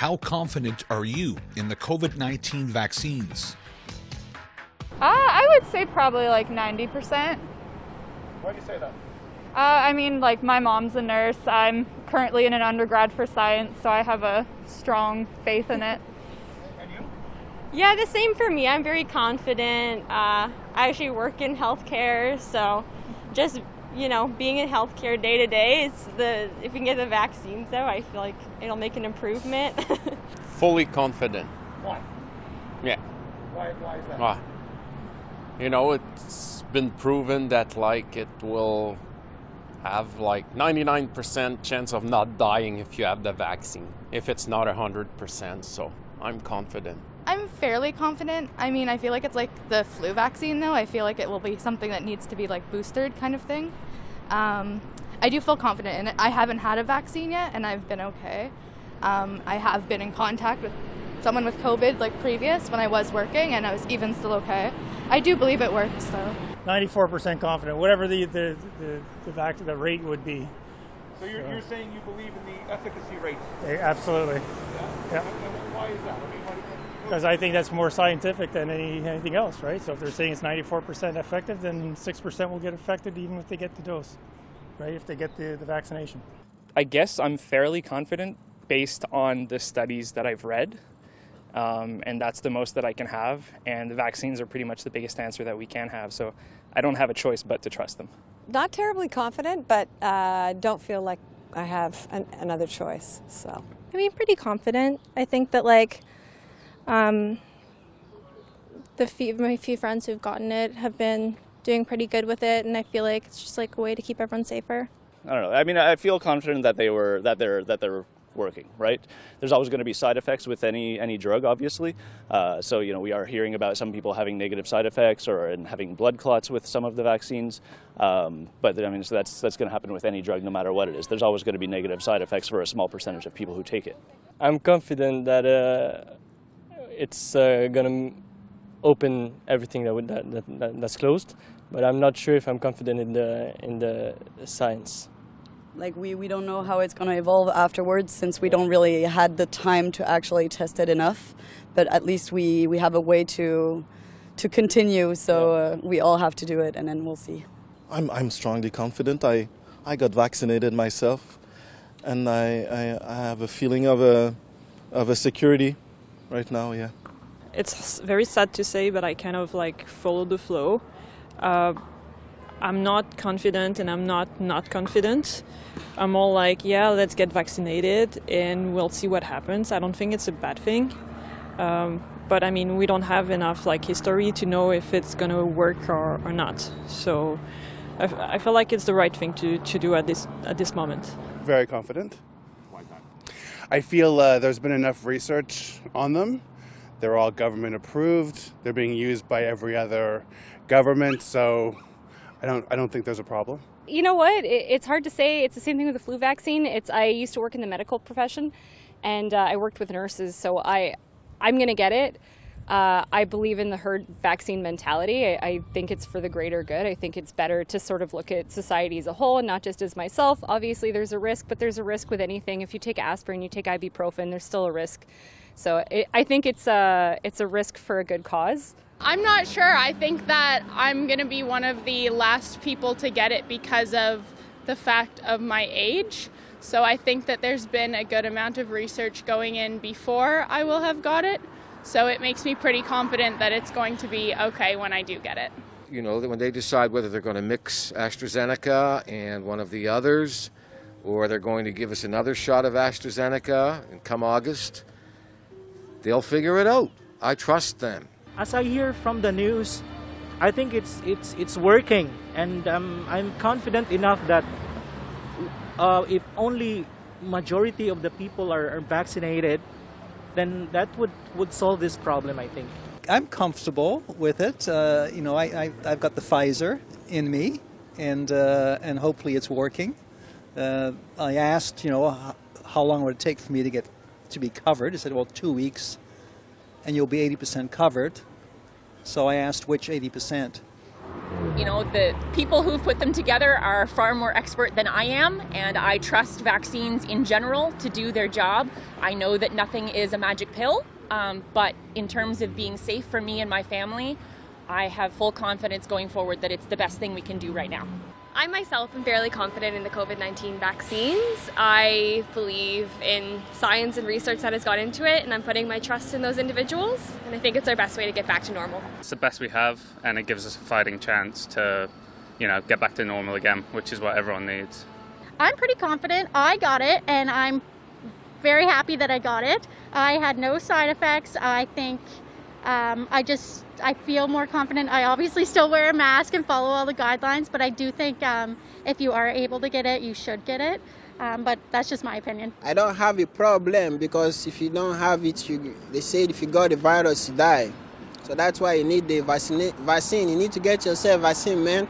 How confident are you in the COVID-19 vaccines? I would say probably like 90%. Why do you say that? I mean, like my mom's a nurse. I'm currently in an undergrad for science, so I have a strong faith in it. And you? Yeah, the same for me. I'm very confident. I actually work in healthcare, so just, being in healthcare day to day, if we can get the vaccines though, I feel like it'll make an improvement. Fully confident. Why? Yeah. Why is that? It's been proven that it will have 99% chance of not dying if you have the vaccine, if it's not 100%, so I'm confident. I'm fairly confident. I mean, I feel like it's like the flu vaccine though. I feel like it will be something that needs to be boosted kind of thing. I do feel confident in it. I haven't had a vaccine yet and I've been okay. I have been in contact with someone with COVID previous when I was working and I was even still okay. I do believe it works though. 94% confident, whatever the rate would be. So you're saying you believe in the efficacy rate? Absolutely. Yeah. And why is that? Because I think that's more scientific than anything else, right? So if they're saying it's 94% effective, then 6% will get affected even if they get the dose, right? If they get the vaccination. I guess I'm fairly confident based on the studies that I've read. And that's the most that I can have, and the vaccines are pretty much the biggest answer that we can have, so I don't have a choice but to trust them. Not terribly confident, but don't feel like I have another choice. So I mean, pretty confident. I think that my few friends who've gotten it have been doing pretty good with it, and I feel like it's just a way to keep everyone safer. I don't know. I mean, I feel confident that they're working, right? There's always going to be side effects with any drug, obviously. So we are hearing about some people having negative side effects and having blood clots with some of the vaccines. But I mean, so that's going to happen with any drug, no matter what it is. There's always going to be negative side effects for a small percentage of people who take it. I'm confident that it's going to open everything that's closed, but I'm not sure if I'm confident in the science. We don't know how it's going to evolve afterwards since we don't really had the time to actually test it enough. But at least we have a way to continue, so we all have to do it, and then we'll see. I'm strongly confident. I got vaccinated myself, and I have a feeling of a security right now. Yeah. It's very sad to say, but I kind of follow the flow. I'm not confident and I'm not confident. I'm all let's get vaccinated and we'll see what happens. I don't think it's a bad thing. But I mean, we don't have enough history to know if it's going to work or not. So I feel like it's the right thing to do at this moment. Very confident. Why not? I feel there's been enough research on them. They're all government approved. They're being used by every other government. So I don't think there's a problem. You know what? It's hard to say. It's the same thing with the flu vaccine. I used to work in the medical profession, and I worked with nurses, so I'm going to get it. I believe in the herd vaccine mentality. I think it's for the greater good. I think it's better to sort of look at society as a whole and not just as myself. Obviously, there's a risk, but there's a risk with anything. If you take aspirin, you take ibuprofen, there's still a risk. So I think it's a risk for a good cause. I'm not sure. I think that I'm going to be one of the last people to get it because of the fact of my age. So I think that there's been a good amount of research going in before I will have got it. So it makes me pretty confident that it's going to be okay when I do get it. When they decide whether they're going to mix AstraZeneca and one of the others, or they're going to give us another shot of AstraZeneca and come August, they'll figure it out. I trust them. As I hear from the news, I think it's working, and I'm confident enough that if only majority of the people are vaccinated, then that would solve this problem, I think. I'm comfortable with it. I've got the Pfizer in me, and hopefully it's working. I asked, how long would it take for me to be covered? He said, well, 2 weeks, and you'll be 80% covered. So I asked which 80%. You know, the people who've put them together are far more expert than I am, and I trust vaccines in general to do their job. I know that nothing is a magic pill, but in terms of being safe for me and my family, I have full confidence going forward that it's the best thing we can do right now. I myself am fairly confident in the COVID-19 vaccines. I believe in science and research that has got into it, and I'm putting my trust in those individuals, and I think it's our best way to get back to normal. It's the best we have, and it gives us a fighting chance to, you know, get back to normal again, which is what everyone needs. I'm pretty confident I got it, and I'm very happy that I got it. I had no side effects. I think I feel more confident. I obviously still wear a mask and follow all the guidelines, but I do think if you are able to get it, you should get it. But that's just my opinion. I don't have a problem because if you don't have it, they say if you got the virus, you die. So that's why you need the vaccine. You need to get yourself vaccine, man.